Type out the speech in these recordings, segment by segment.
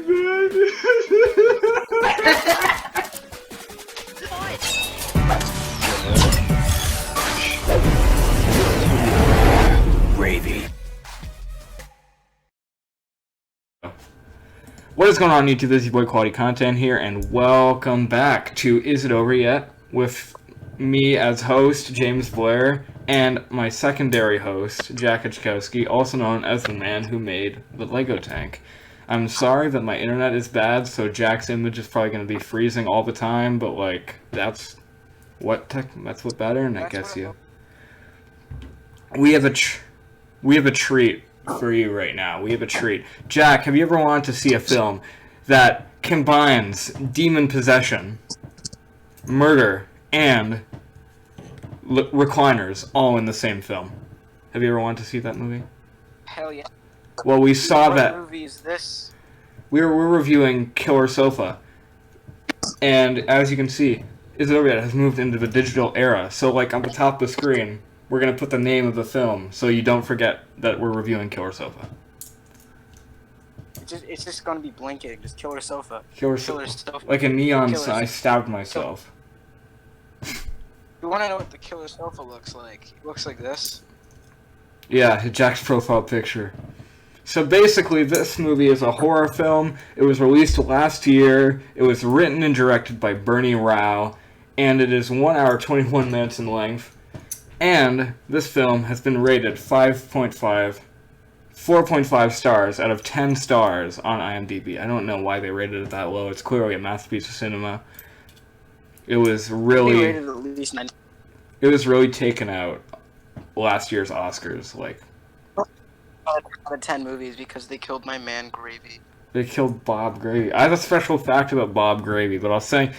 Gravy. What is going on, YouTube? This is your boy Quality Content here, and welcome back to Is It Over Yet? With me as host, James Blair, and my secondary host, Jack Hitchkowski, also known as the man who made the Lego tank. I'm sorry that my internet is bad, so Jack's image is probably going to be freezing all the time, but that's what bad internet gets you. We have a treat for you right now. We have a treat. Jack, have you ever wanted to see a film that combines demon possession, murder, and recliners all in the same film? Have you ever wanted to see that movie? Hell yeah. Well, we saw that. What movie is this? We're reviewing Killer Sofa, and as you can see, Is It Over Yet has moved into the digital era. So, like, on the top of the screen, we're going to put the name of the film so you don't forget that we're reviewing Killer Sofa. It's just going to be blinking. Just Killer Sofa. Killer Sofa. Like a neon sign. I stabbed myself. You want to know what the Killer Sofa looks like? It looks like this. Yeah, Jack's profile picture. So basically, this movie is a horror film. It was released last year. It was written and directed by Bernie Rao, and it is 1 hour 21 minutes in length. And this film has been rated 4.5 stars out of 10 stars on IMDb. I don't know why they rated it that low. It's clearly a masterpiece of cinema. It was really They rated at least 9. It was really taken out last year's Oscars. Like, Out of 10 movies because they killed my man Gravy. they killed Bob Gravy. I have a special fact about Bob Gravy, but I'll save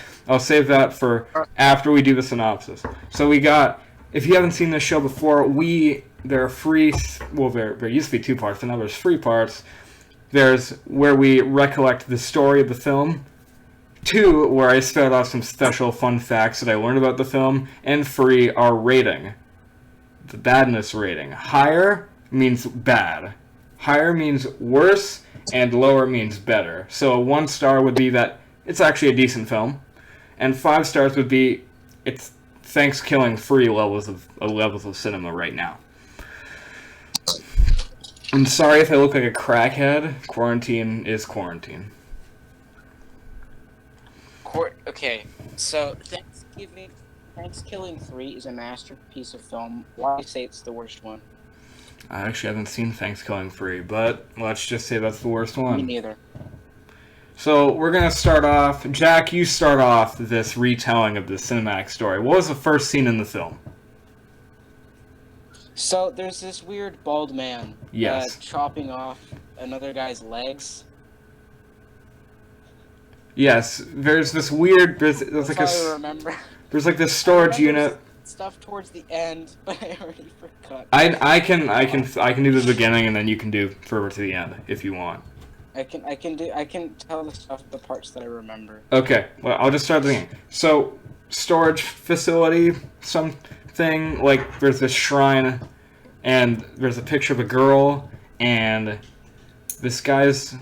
that for after we do the synopsis. So we got, if you haven't seen this show before, there are free, well, there used to be 2 parts, and now there's 3 parts. There's where we recollect the story of the film, 2, where I start off some special fun facts that I learned about the film, and 3, our rating. The badness rating. Higher means bad. Higher means worse, and lower means better. So 1 star would be that it's actually a decent film, and 5 stars would be it's thanks killing free levels of cinema right now. I'm sorry if I look like a crackhead. Quarantine is quarantine. Okay, so Thanksgiving 3 is a masterpiece of film. Why do you say it's the worst one? I actually haven't seen Thanksgiving 3, but let's just say that's the worst one. Me neither. So we're going to start off. Jack, you start off this retelling of the cinematic story. What was the first scene in the film? So there's this weird bald man Yes. chopping off another guy's legs. Yes, there's this weird. There's like That's all I remember. There's like this storage unit. Stuff towards the end, but I already forgot. I can do the beginning and then you can do further to the end if you want. I can tell the parts that I remember. Okay, well I'll just start the beginning. So storage facility, something like there's this shrine, and there's a picture of a girl, and this guy is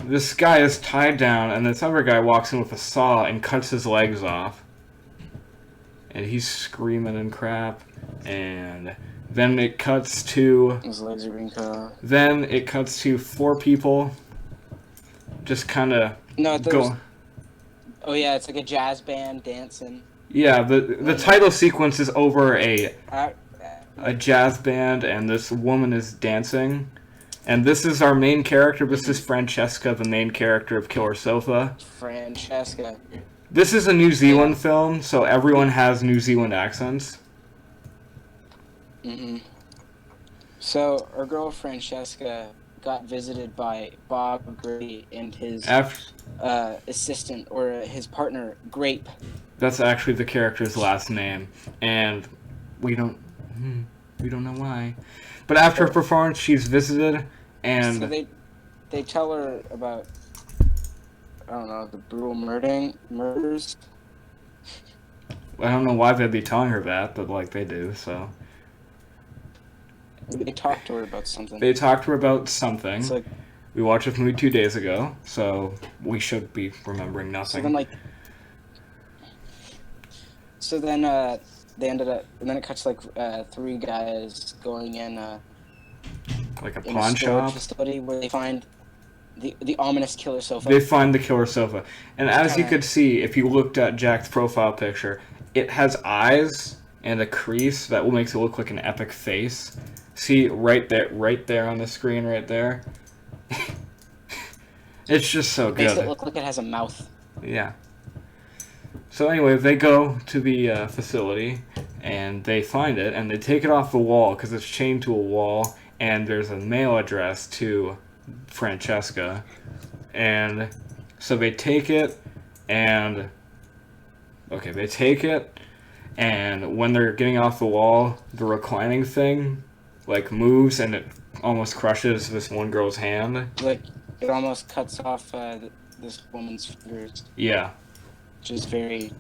tied down, and this other guy walks in with a saw and cuts his legs off. And he's screaming and crap, and then it cuts to... His legs are being cut off. Then it cuts to 4 people just kind of go... Oh yeah, it's like a jazz band dancing. Yeah, the title sequence is over a jazz band, and this woman is dancing. And this is our main character. This is Francesca, the main character of Killer Sofa. Francesca. This is a New Zealand film, so everyone has New Zealand accents. So, our girl Francesca got visited by Bob Gray and his assistant, or his partner, Grape. That's actually the character's last name, and we don't know why. But after her performance, she's visited, and... So they tell her about... I don't know, the brutal murders. I don't know why they'd be telling her that, but like they do, so. They talked to her about something. They talked to her about something. It's like We watched this movie 2 days ago, so we should be remembering nothing. So then, they ended up, and then it cuts like 3 guys going in like a in pawn a storage shop facility where they find the ominous killer sofa. They find the killer sofa, and as you could see, if you looked at Jack's profile picture, it has eyes and a crease that makes it look like an epic face. See right there on the screen, right there. It's just so good. Makes it look like it has a mouth. Yeah. So anyway, they go to the facility, and they find it, and they take it off the wall because it's chained to a wall, and there's a mail address to Francesca, and so they take it, and when they're getting off the wall, the reclining thing like moves, and it almost crushes this one girl's hand. Like it almost cuts off this woman's fingers. Yeah. Which is very.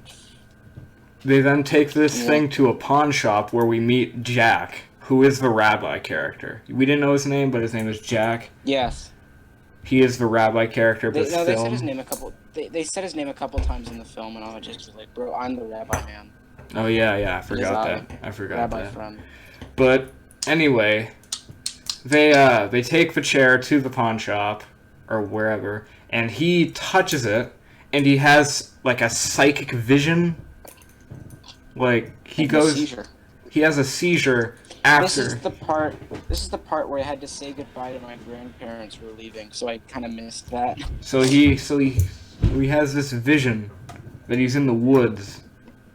They then take this thing to a pawn shop where we meet Jack, who is the rabbi character. We didn't know his name, but his name is Jack. Yes. He is the rabbi character of this film. They said his name a couple. They said his name a couple times in the film, and I was just like, "Bro, I'm the rabbi man." Oh yeah, I forgot that. I forgot rabbi that. Friend. But anyway, they take the chair to the pawn shop or wherever, and he touches it, and he has like a psychic vision. Like he has a seizure after. This is the part where I had to say goodbye to my grandparents who were leaving, so I kind of missed that. So he has this vision that he's in the woods,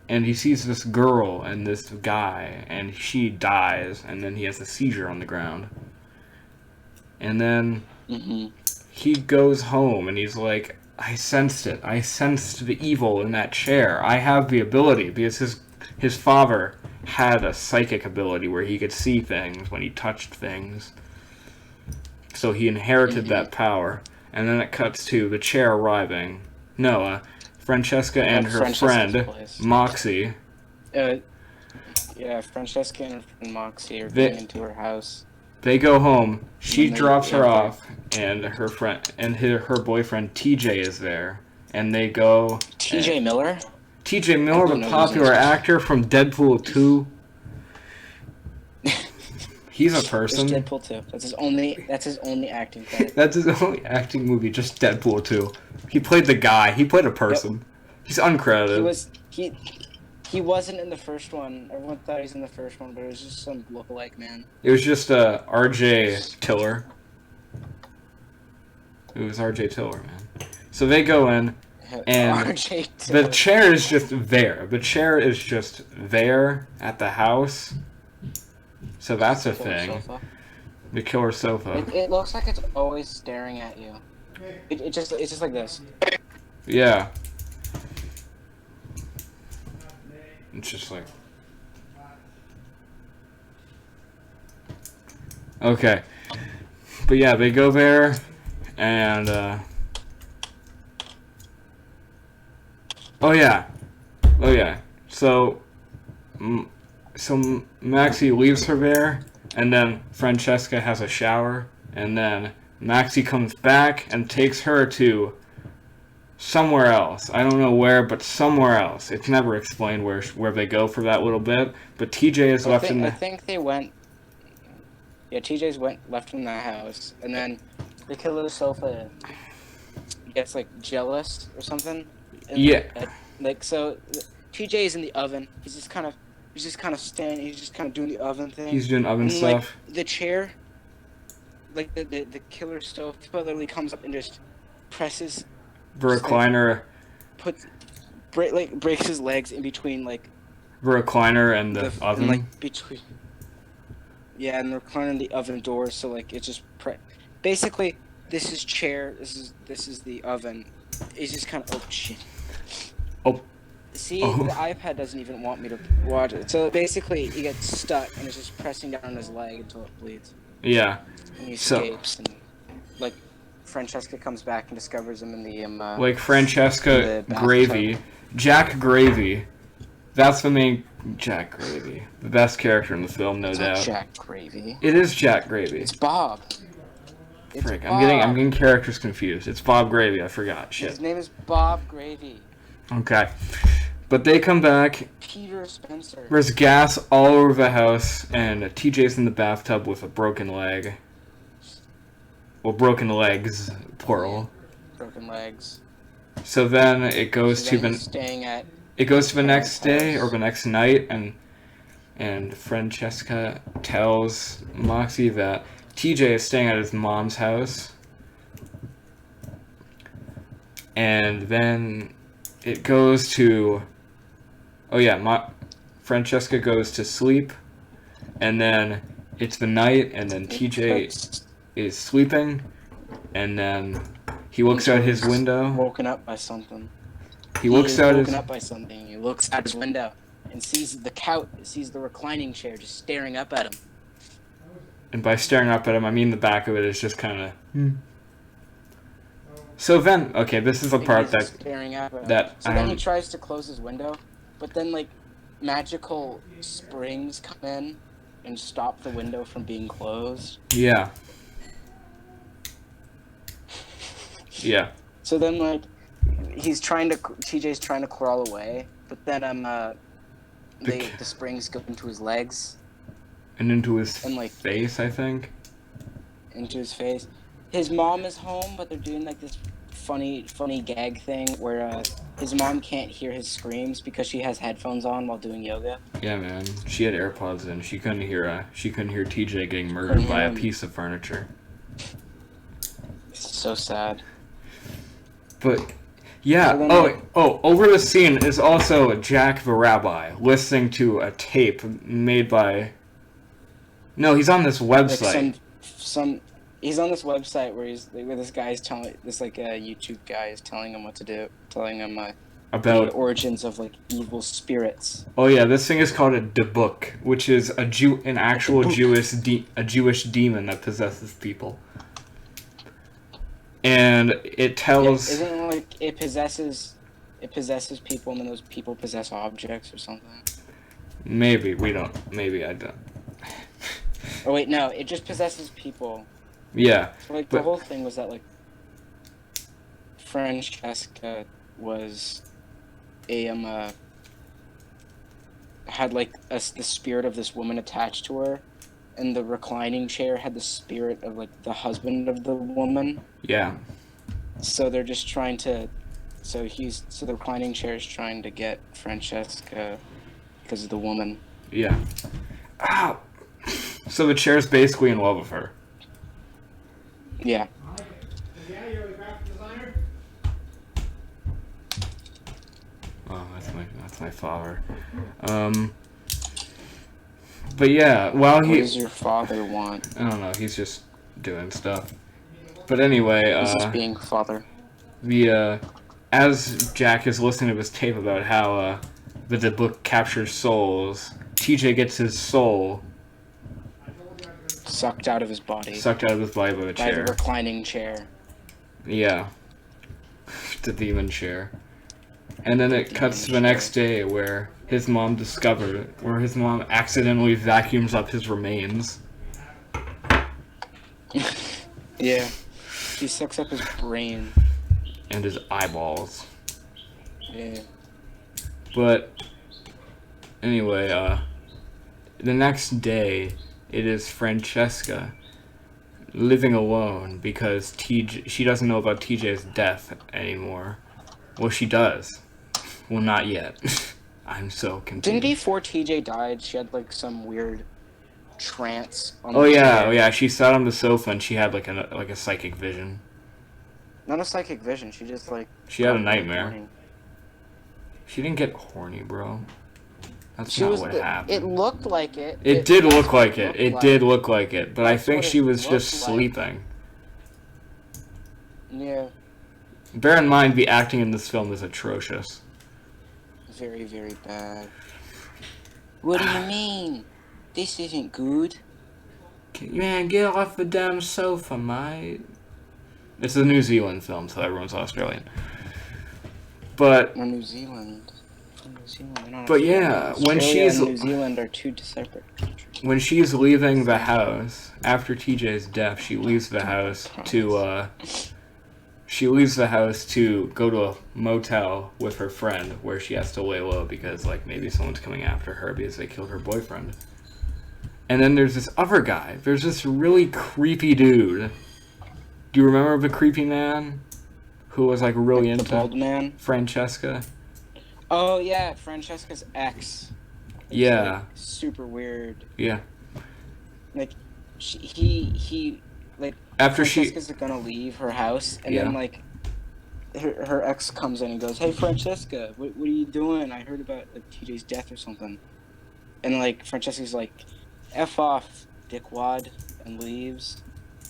and he sees this girl and this guy, and she dies, and then he has a seizure on the ground. And then he goes home, and he's like, I sensed it. I sensed the evil in that chair. I have the ability, because his father had a psychic ability where he could see things when he touched things. So he inherited that power. And then it cuts to the chair arriving. No, Francesca and her friend, Moxie. Yeah, Francesca and her friend Moxie are going into her house. They go home. She drops her off, and her friend and her boyfriend TJ is there. And they go. TJ Miller? TJ Miller, the popular actor from Deadpool 2. He's a person. There's Deadpool 2. That's his only acting credit. That's his only acting movie, just Deadpool 2. He played the guy. He played a person. Yep. He's uncredited. He wasn't in the first one. Everyone thought he was in the first one, but it was just some lookalike man. It was just RJ Tiller. It was RJ Tiller, man. So they go in, and the chair is just there. The chair is just there at the house. So that's a thing. The killer sofa. It looks like it's always staring at you. It's just like this. Yeah. It's just like. Okay. But yeah, they go there, and oh yeah. So Maxie leaves her there, and then Francesca has a shower, and then Maxie comes back and takes her to somewhere else. I don't know where, but somewhere else. It's never explained where they go for that little bit, but TJ is left in the... I think they went... Yeah, TJ's left in the house, and then the killer sofa gets, like, jealous or something. Yeah. So, TJ is in the oven. He's just kind of standing. He's just kind of doing the oven thing. He's doing oven stuff. Like, the chair, like the killer sofa, literally comes up and just presses the recliner. Breaks his legs in between the recliner and the oven. And, between. Yeah, and the recliner and the oven doors. So it just basically this is chair. This is the oven. It's just kind of shit. Oh. See, the iPad doesn't even want me to watch it. So basically, he gets stuck and it's just pressing down on his leg until it bleeds. Yeah. And he escapes, and Francesca comes back and discovers him in the Francesca Gravy, Jack Gravy. That's the main Jack Gravy, the best character in the film, no doubt. Jack Gravy. It is Jack Gravy. It's Bob. Frick, I'm getting characters confused. It's Bob Gravy. I forgot. Shit. His name is Bob Gravy. Okay, but they come back. Peter Spencer. There's gas all over the house, and TJ's in the bathtub with a broken leg. Well, broken legs, plural. Broken legs. So then it goes So to then the. he's staying at. It goes to the next Parents' day house. or the next night, and Francesca tells Moxie that TJ is staying at his mom's house. And then it goes to... Oh yeah, Francesca goes to sleep, and then it's the night, and then TJ is sleeping, and then he looks out his window. Woken up by something. He looks out woken up by something. He looks out his window and sees the couch, sees the reclining chair just staring up at him. And by staring up at him, I mean the back of it is just kind of... So then, okay, this is the part that... Staring up at him. that So I then he don't... tries to close his window, but then, like, magical springs come in and stop the window from being closed. Yeah. Yeah. So then, like, TJ's trying to crawl away, but then, the springs go into his legs. And into his And, like, face, I think. Into his face. His mom is home, but they're doing, like, this funny gag thing where, his mom can't hear his screams because she has headphones on while doing yoga. Yeah, man. She had AirPods in. She couldn't hear TJ getting murdered by a piece of furniture. It's so sad. But yeah. Over the scene is also Jack the Rabbi listening to a tape made by. No, he's on this website. Like he's on this website where this guy's telling this YouTube guy is telling him what to do, telling him about the origins of like evil spirits. Oh yeah, this thing is called a debuk, which is an actual Jewish demon that possesses people. And it tells... Yeah, isn't it like it possesses people and then those people possess objects or something? Maybe I don't. Oh wait, no, it just possesses people. Yeah. So like the whole thing was that like Francesca was had like the spirit of this woman attached to her. And the reclining chair had the spirit of, like, the husband of the woman. Yeah. So they're just trying to... So the reclining chair is trying to get Francesca because of the woman. Yeah. Ow! So the chair's basically in love with her. Yeah. Oh, that's my father. But yeah, while What does your father want? I don't know, he's just doing stuff. But anyway, He's just being father. As Jack is listening to this tape about how the book captures souls, TJ gets his soul sucked out of his body. Sucked out of his body by the chair. By the reclining chair. Yeah. The demon chair. And then it cuts to the next day where his mom accidentally vacuums up his remains. Yeah. She sucks up his brain. And his eyeballs. Yeah. But anyway, the next day it is Francesca living alone because she doesn't know about TJ's death anymore. Well, she does. Well, not yet. I'm so confused. Didn't before TJ died, she had like some weird trance on Oh yeah, she sat on the sofa and she had like a psychic vision. Not a psychic vision, she just like... She had a nightmare. Horny. She didn't get horny, bro. That's not what happened. It looked like it. It did look like it. It did look like it, but I think she was just sleeping. Yeah. Bear in mind, the acting in this film is atrocious. Very, very bad. What do you mean? This isn't good. Man, get off the damn sofa, mate. It's a New Zealand film, so everyone's Australian. But... New Zealand. New Zealand. They're not But yeah, when Australia she's and New Zealand are two separate countries. when she's leaving the house after TJ's death, she leaves the house to go to a motel with her friend where she has to lay low because like maybe someone's coming after her because they killed her boyfriend. And then there's this other guy. There's this really creepy dude. Do you remember the creepy man who was like really The into bald man. Francesca? Oh yeah, Francesca's ex. It's, Yeah. like, super weird. Yeah. Like, he like After Francesca's gonna leave her house, and then Yeah. like her ex comes in and goes, "Hey Francesca, what are you doing? I heard about like TJ's death or something." And like Francesca's like, "F off, dickwad," and leaves.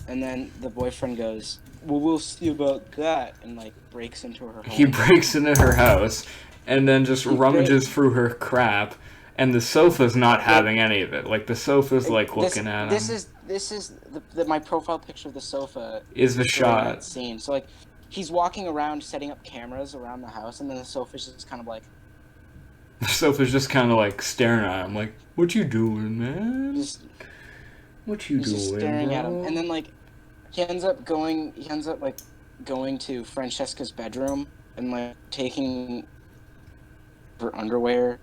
And then the boyfriend goes, "Well, we'll see about that," and like breaks into her home. he breaks into her house and then just rummages through her crap, and the sofa's not having any of it. Like the sofa's like looking at him. This is my profile picture of the sofa Is the during that shot. scene. So like he's walking around setting up cameras around the house, and then the sofa's just kind of like The sofa's just kind of like staring at him, like, "What you doing, man? just What you he's just doing, staring bro?" at him, and then like he ends up like going to Francesca's bedroom and like taking her underwear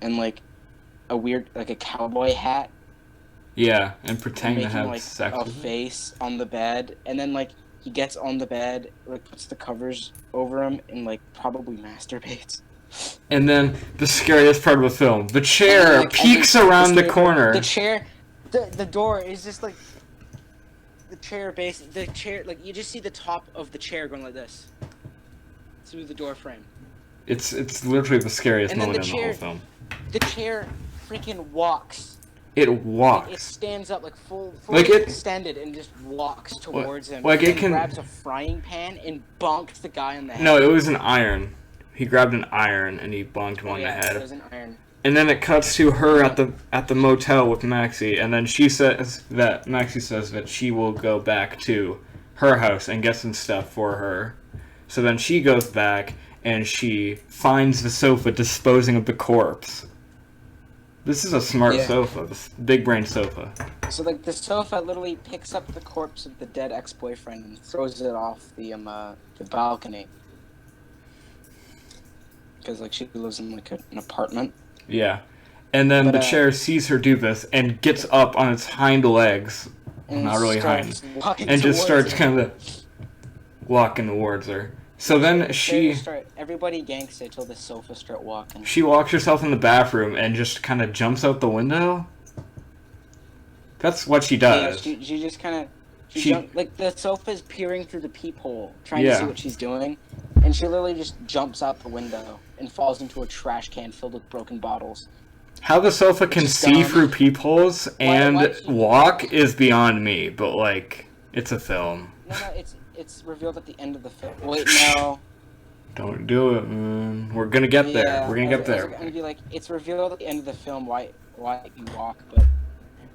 and like a weird like a cowboy hat, Yeah, and pretending to making have like sex a with her. face on the bed, and then like he gets on the bed, like puts the covers over him, and like probably masturbates. And then the scariest part of the film, the chair Like, peeks and around the scary- corner. The chair, the door is just like the chair base. The chair, like you just see the top of the chair going like this through the door frame. It's literally the scariest And then moment the in the whole chair- film. The chair freaking walks. It Like, it walks. stands up like full Like, it- extended and just walks towards him. like, it and can- grabs a frying pan and bonks the guy in the head. No, it was an iron. He grabbed an iron and he bonked him Oh, on yeah, the head. it was an iron. And then it cuts to her at the motel with Maxie, and then Maxie says that she will go back to her house and get some stuff for her. So then she goes back and she finds the sofa disposing of the corpse. This is a smart Yeah. sofa, this big brain sofa. So like the sofa literally picks up the corpse of the dead ex-boyfriend and throws it off the balcony. Because like she lives in like an apartment. Yeah. And then But, the chair sees her do this and gets up on its hind legs, And not really starts hind, walking and just towards starts her. kind of walking towards her. So then everybody gangs it till the sofa start walking. she locks herself in the bathroom and just kind of jumps out the window. That's what she Yeah, does. she just kind of She- like the sofa's peering through the peephole, trying to Yeah. see what she's doing, and she literally just jumps out the window and falls into a trash can filled with broken bottles. How the sofa can Just see dumb. through peepholes and why'd she do walk that? is beyond me, but like, it's a film. No, it's revealed at the end of the film. Wait, no. Don't do it, man. We're gonna get there. Yeah, We're gonna I get was there. gonna be like, it's revealed at the end of the film why you walk, but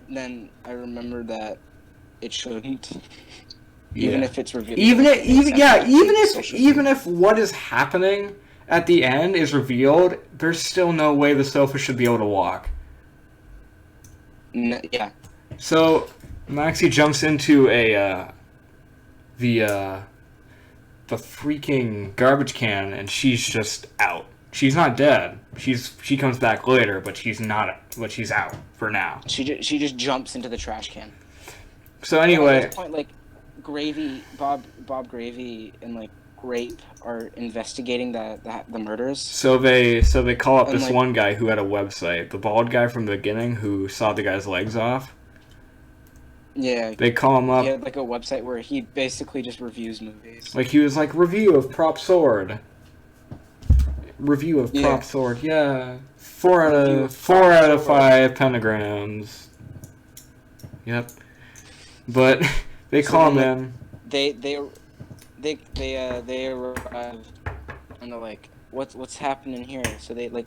then I remember that it shouldn't. Even Yeah. if it's revealed. Even like, if, even it's yeah, actually even if social even media. if what is happening at the end is revealed, there's still no way the sofa should be able to walk. Yeah. So Maxie jumps into the freaking garbage can, and she's just out. She's not dead. She comes back later, but she's not. But she's out for now. She just jumps into the trash can. So At anyway, this point, like Bob Gravy and like Grape are investigating the murders. so they call up And, this like- one guy who had a website, the bald guy from the beginning who saw the guy's legs off. Yeah. They call him up. He had like a website where he basically just reviews movies. Like he was like, review of Prop Sword. Review of Yeah. Prop Sword, yeah. 4 Review out of of 4 out of Prop 5 pentagrams. Yep. But they So call him then, in. They arrive and they're like, what's happening here? So they like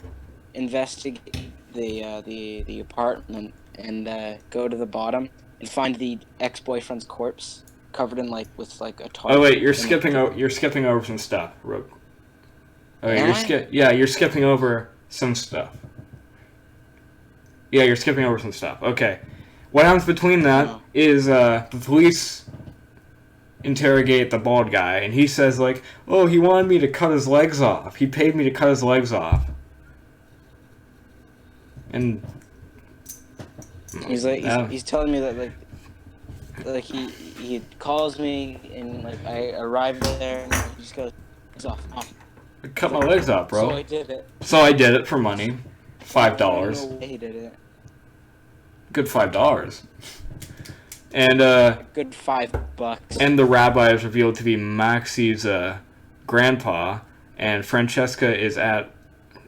investigate the apartment and go to the bottom and find the ex-boyfriend's corpse covered in like with like a tarp. Oh wait, you're and, like, skipping over some stuff. Okay, Am I? you're skipping over some stuff. Yeah, you're skipping over some stuff. Okay. What happens between that is the police interrogate the bald guy, and he says, like, oh, he wanted me to cut his legs off. He paid me to cut his legs off. And he's like, he's telling me that, like he calls me, and, like, I arrive there, and he just goes, legs off. Cut my legs off, bro. So I did it. So I did it for money. $5. I don't know why he did it. Good $5. And good $5. And the rabbi is revealed to be Maxie's grandpa, and Francesca is at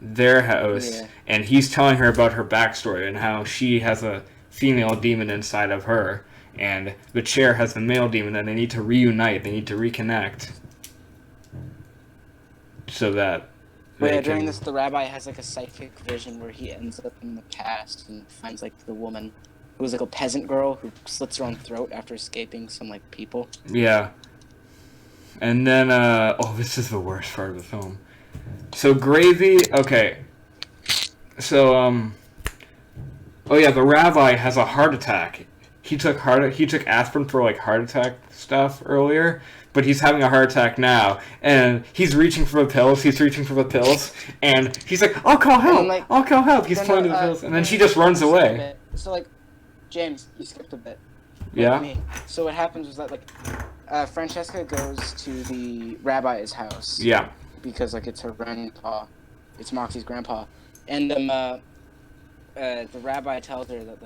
their house, and he's telling her about her backstory and how she has a female demon inside of her, and the chair has the male demon, and they need to reunite, they need to reconnect, so that. But yeah, during this, the rabbi has like a psychic vision where he ends up in the past and finds like the woman who was like a peasant girl who slits her own throat after escaping some like people. Yeah. And then, oh, this is the worst part of the film. So Gravy, okay. So, oh yeah, the rabbi has a heart attack. He took aspirin for like heart attack stuff earlier, but he's having a heart attack now, and he's reaching for the pills. And he's like, "I'll call help! Like, I'll call help!" He's pointing to the pills, and then she just runs away. So like, James, you skipped a bit. Yeah. So what happens was that like, Francesca goes to the rabbi's house. Yeah. Because like it's her grandpa, it's Moxie's grandpa, and the rabbi tells her that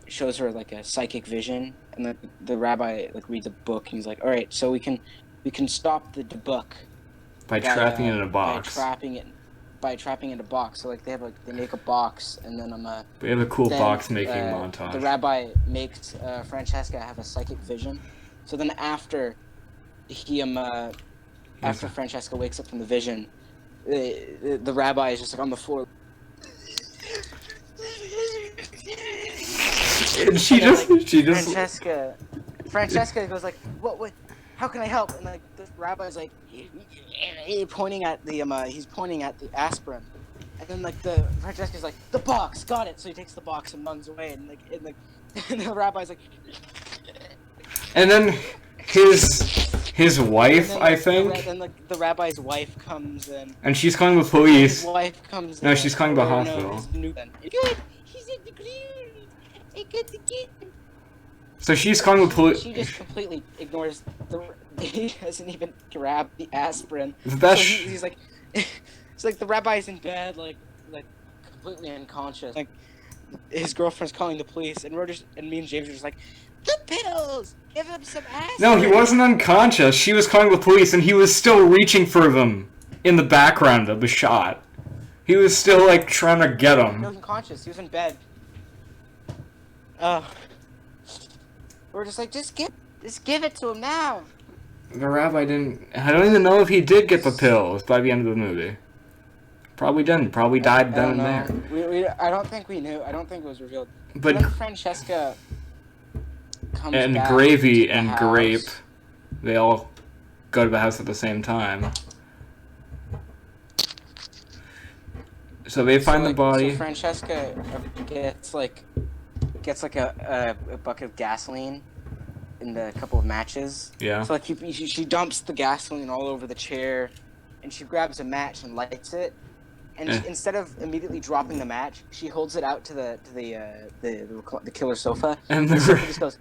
shows her like a psychic vision, and the rabbi like reads a book, and he's like, all right, so we can stop the book by trapping it in a box. By trapping it in a box. So like they make a box, and then we have a cool box making montage. The rabbi makes Francesca have a psychic vision. So then after Francesca wakes up from the vision, the rabbi is just like on the floor. And she just Francesca goes like, what, how can I help? And like the rabbi's like, pointing at the aspirin, and then like Francesca's like, the box, got it. So he takes the box and runs away, and and the rabbi's like, and then his wife, I think. Then like the rabbi's wife comes in, and she's calling the police. His wife comes. No, she's calling the hospital. Good, he's in the green. I got the kid. So she's calling the police. She just completely ignores he doesn't even grab the aspirin. He's like, it's like the rabbi's in bed, like completely unconscious. Like his girlfriend's calling the police, and me and James are just like, the pills. Give him some aspirin. No, he wasn't unconscious. She was calling the police, and he was still reaching for them in the background of the shot. He was still like trying to get him. He wasn't conscious. He was in bed. We're just like, just give it to him now. The rabbi didn't. I don't even know if he did get the pills by the end of the movie. Probably didn't. Probably died then and there. I don't think we knew. I don't think it was revealed. But then Francesca comes and back Gravy to and the Grape, house. they all go to the house at the same time. So they find the body. So Francesca gets a bucket of gasoline in the couple of matches. Yeah. So like she dumps the gasoline all over the chair, and she grabs a match and lights it. And instead of immediately dropping the match, she holds it out to the killer sofa. And the sofa just goes.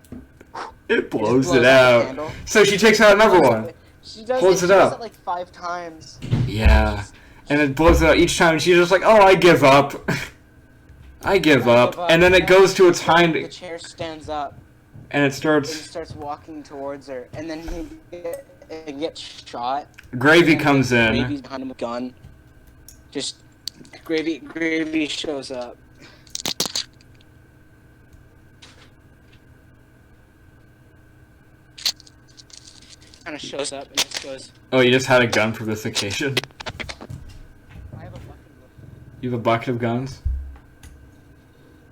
It blows it out. So she takes out another one. She does holds it up like 5 times. Yeah. And it blows it out each time, and she's just like, "Oh, I give up. I give up." And then it goes to its hind. The chair stands up. And it starts. And he starts walking towards her, and then he gets shot. Gravy comes in. Gravy's behind him with a gun. Just Gravy shows up. Kind of shows up and just goes. Oh, you just had a gun for this occasion. I have a bucket of. You have a bucket of guns?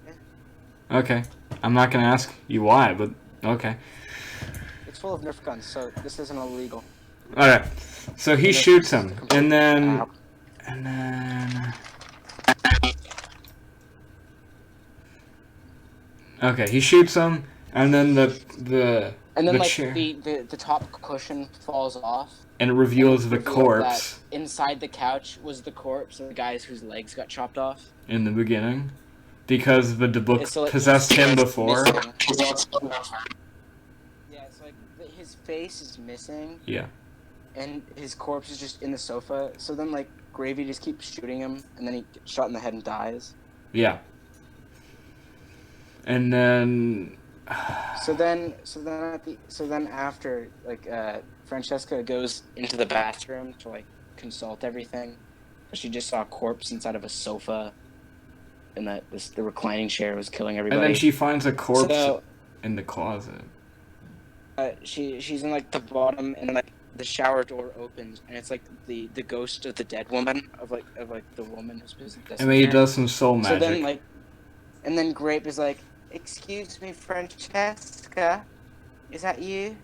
Yeah. Okay. I'm not gonna ask you why, but okay. It's full of Nerf guns, so this isn't illegal. Alright. So he shoots him, and then And then... Okay, he shoots him, and then the And then the like chair, the top cushion falls off. and it reveals and the revealed corpse that inside the couch was the corpse of the guys whose legs got chopped off. in the beginning, because the book And so, like, possessed his him face is before. missing. Yeah, it's like his face is missing. Yeah. And his corpse is just in the sofa. So then, like, Gravy just keeps shooting him, and then he gets shot in the head and dies. Yeah. And then... So then after, like, Francesca goes into the bathroom to, like, consult everything. She just saw a corpse inside of a sofa, and that the reclining chair was killing everybody. And then she finds a corpse So, in the closet. she's in, like, the bottom, and, like, the shower door opens, and it's like the ghost of the dead woman of the woman who's possessed. And then he does some soul magic. So then, like, and then Grape is like, "Excuse me, Francesca, is that you?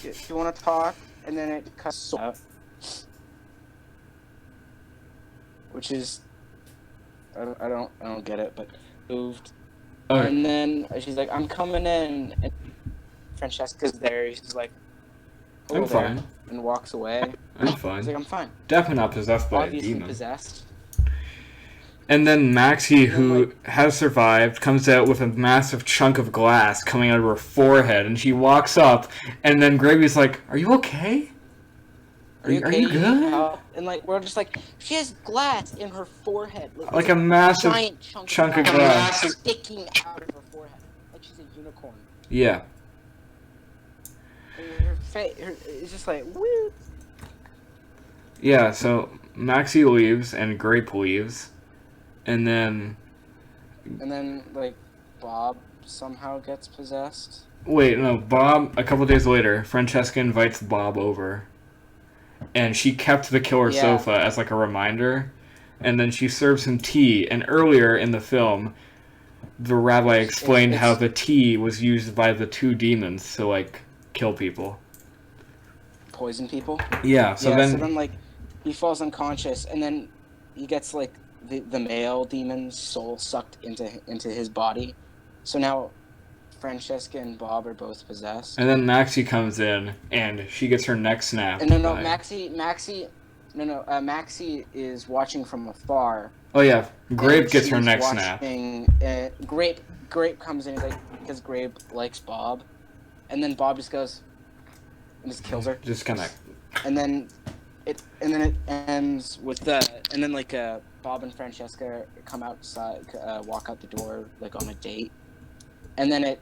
Do you want to talk?" And then it cuts out, which is, I don't get it, but moved. Okay. And then she's like, "I'm coming in," and Francesca's there. She's like, I'm fine. And walks away. I'm He's fine. like, "I'm fine." Definitely not possessed by a Obviously demon. possessed. And then Maxie, And then, who like- has survived, comes out with a massive chunk of glass coming out of her forehead, and she walks up, and then Gravy's like, "Are you okay? Are you okay? good?" And like we're just like, she has glass in her forehead, Like a massive giant chunk of glass. sticking out of her forehead, like she's a unicorn. Yeah. And her face, it's just like woo. Yeah, so Maxie leaves, and Grape leaves, and then... And then like Bob somehow gets possessed. Wait, no, Bob, a couple days later, Francesca invites Bob over, and she kept the killer Yeah. sofa as like a reminder, and then she serves him tea, and earlier in the film, the rabbi explained how the tea was used by the two demons to, like, kill people. Poison people. Yeah, so then like he falls unconscious, and then he gets like the male demon's soul sucked into his body. So now Francesca and Bob are both possessed. and then Maxie comes in, and she gets her neck snapped. And no, by- Maxie is watching from afar. Oh yeah, Grape and gets her she's neck snapped. watching, Grape comes in like, because Grape likes Bob, and then Bob just goes and just kills her. Just kind of... And then it ends with Bob and Francesca come outside, walk out the door like on a date, and then it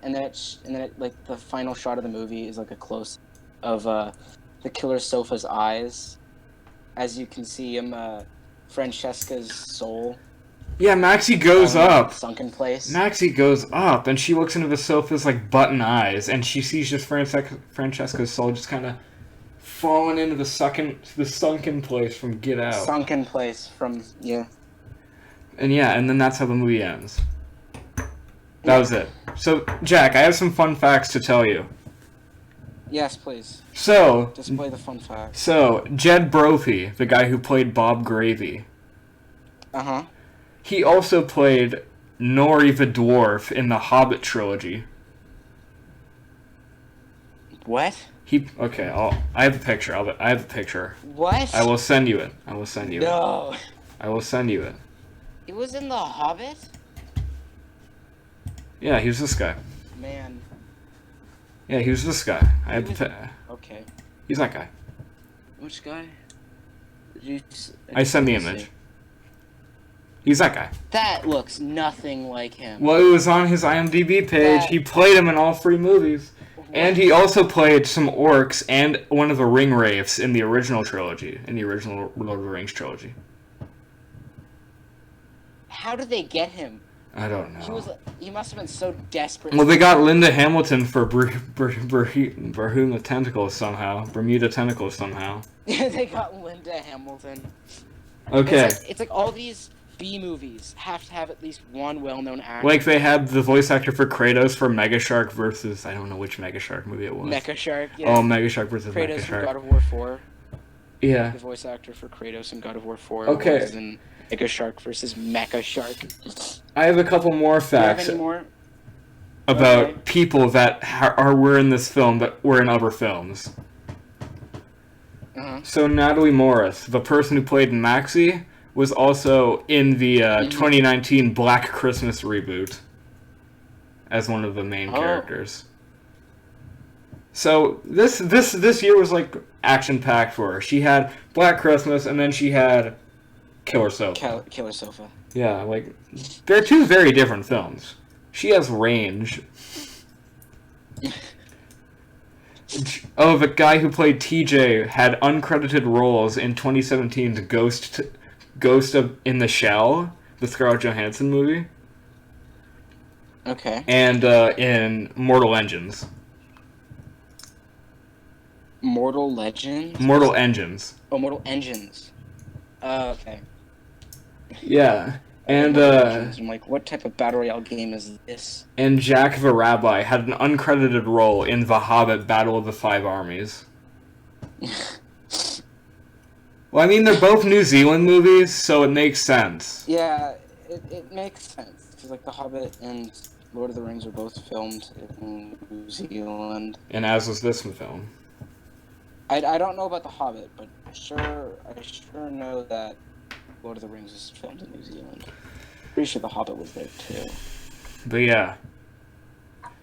like the final shot of the movie is like a close of the killer sofa's eyes, as you can see him Francesca's soul. Yeah, Maxie goes up. Sunken place. Maxie goes up, and she looks into the sofa's, like, button eyes, and she sees just Francesca's soul just kind of falling into the sunken place from Get Out. Sunken place from, yeah. And yeah, and then that's how the movie ends. That was it. So, Jack, I have some fun facts to tell you. Yes, please. So, Display the fun facts. Jed Brophy, the guy who played Bob Gravy, Uh-huh. he also played Nori the Dwarf in the Hobbit trilogy. What? I have a picture. I have a picture. What? I will send you it. I will send you it. No. I will send you it. It was in The Hobbit? Yeah, he was this guy. Man. Yeah, he was this guy. Okay. He's that guy. Which guy? I sent the image. He's that guy. That looks nothing like him. Well, it was on his IMDb page. He played him in all 3 movies. And he also played some orcs and one of the ring wraiths in the original trilogy, in the original Lord of the Rings trilogy. How did they get him? I don't know. He must have been so desperate. Well, they got Linda Hamilton for Bermuda Tentacles somehow. They got Linda Hamilton. Okay. It's like all these B movies have to have at least one well-known actor. Like they had the voice actor for Kratos for Mega Shark versus... I don't know which Mega Shark movie it was. Mecha Shark, yeah. Oh, Mega Shark versus Kratos Mega from God Shark. of War 4. Yeah. The voice actor for Kratos in God of War 4 Okay. was in Mega Shark versus Mecha Shark. I have a couple more Do you have facts any more? about Okay. people that were in this film that were in other films. Uh-huh. So Natalie Morris, the person who played Maxie, was also in the 2019 Black Christmas reboot as one of the main characters. So this year was like action packed for her. She had Black Christmas and then she had Killer Sofa. Killer Sofa. Yeah, like they're two very different films. She has range. Oh, the guy who played TJ had uncredited roles in 2017's Ghost in the Shell, the Scarlett Johansson movie, Okay. and in Mortal Engines. Mortal Legends? Mortal Engines. Oh, Mortal Engines. Okay. Yeah, and Mortal Engines. I'm like, what type of battle royale game is this? and Jack the Rabbi had an uncredited role in The Hobbit: Battle of the Five Armies. Well, I mean, they're both New Zealand movies, so it makes sense. Yeah, it makes sense. Because, like, The Hobbit and Lord of the Rings are both filmed in New Zealand. And as was this film. I don't know about The Hobbit, but I sure know that Lord of the Rings is filmed in New Zealand. Pretty sure The Hobbit was there, too. But yeah,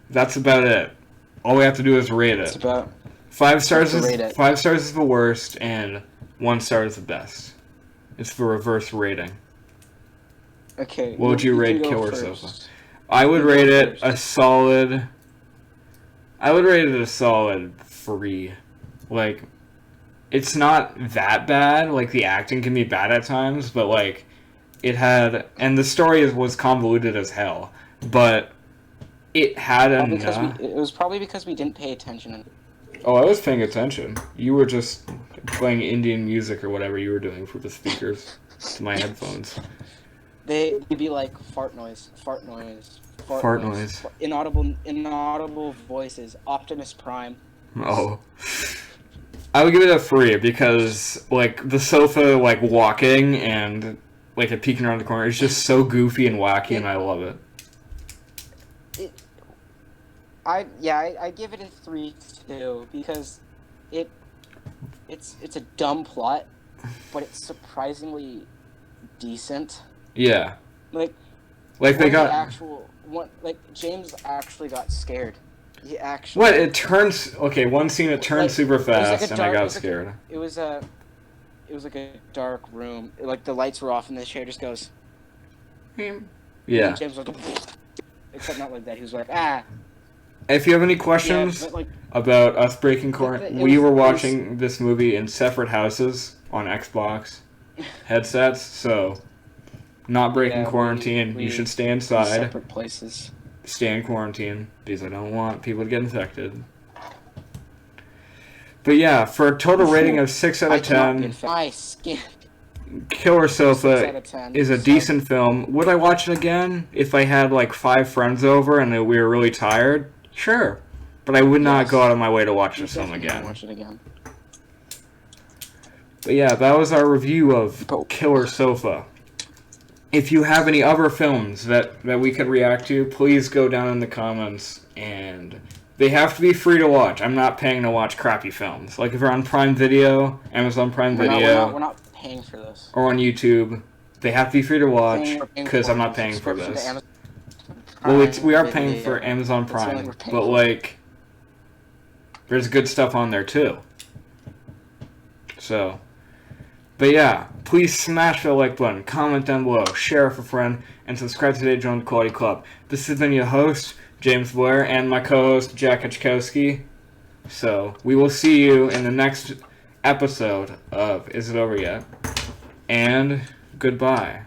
that's about it. All we have to do is rate It's it. about... 5 stars Rate is it. 5 stars is the worst, and 1 star is the best. It's the reverse rating. Okay. What would you can rate go Killer first. Sofa? I would You go rate it first. a solid. I would rate it a solid 3. Like, it's not that bad. Like, the acting can be bad at times, but like, it had, and the story was convoluted as hell, but it had enough. It was probably because we didn't pay attention. Oh, I was paying attention. You were just playing Indian music or whatever you were doing for the speakers to my headphones. They'd be like fart noise, fart noise, Fart noise. inaudible voices. Optimus Prime. Oh. I would give it a 3 because, like, the sofa, like, walking and, like, it peeking around the corner is just so goofy and wacky, and I love it. I give it a 3 too because it's a dumb plot, but it's surprisingly decent. Yeah. Like they got... James actually got scared. He actually... What? It turns... Okay, one scene it turned super fast, and I got scared. It was like a dark room. Like, the lights were off, and the chair just goes... Yeah. And James was like... Except not like that. He was like, ah... If you have any questions Yeah, but, like, about us breaking quarantine, we were it was- watching this movie in separate houses on Xbox headsets, so not breaking Yeah, quarantine. we- You should stay inside. separate places. Stay in quarantine because I don't want people to get infected. But yeah, for a total rating of 6 out of 10, My skin. Killer 6 out Sofa of 10. is a So- decent film. Would I watch it again if I had like 5 friends over and we were really tired? Sure. But I would not Yes. go out of my way to watch this film Definitely again. Watch it again. But yeah, that was our review of But- Killer Sofa. If you have any other films that we could react to, please go down in the comments, and they have to be free to watch. I'm not paying to watch crappy films. Like if you're on Prime Video, Amazon Prime Video, We're not paying for this. or on YouTube, they have to be free to watch We're paying because for I'm not paying for subscription to this. Amazon Well, we are Prime paying Video. for Amazon That's the only Prime, we're paying but for. like, there's good stuff on there too. So, but yeah, please smash the like button, comment down below, share with a friend, and subscribe today to join the Quality Club. This has been your host, James Blair, and my co-host, Jack Hitchkowski. So, we will see you in the next episode of Is It Over Yet? And goodbye.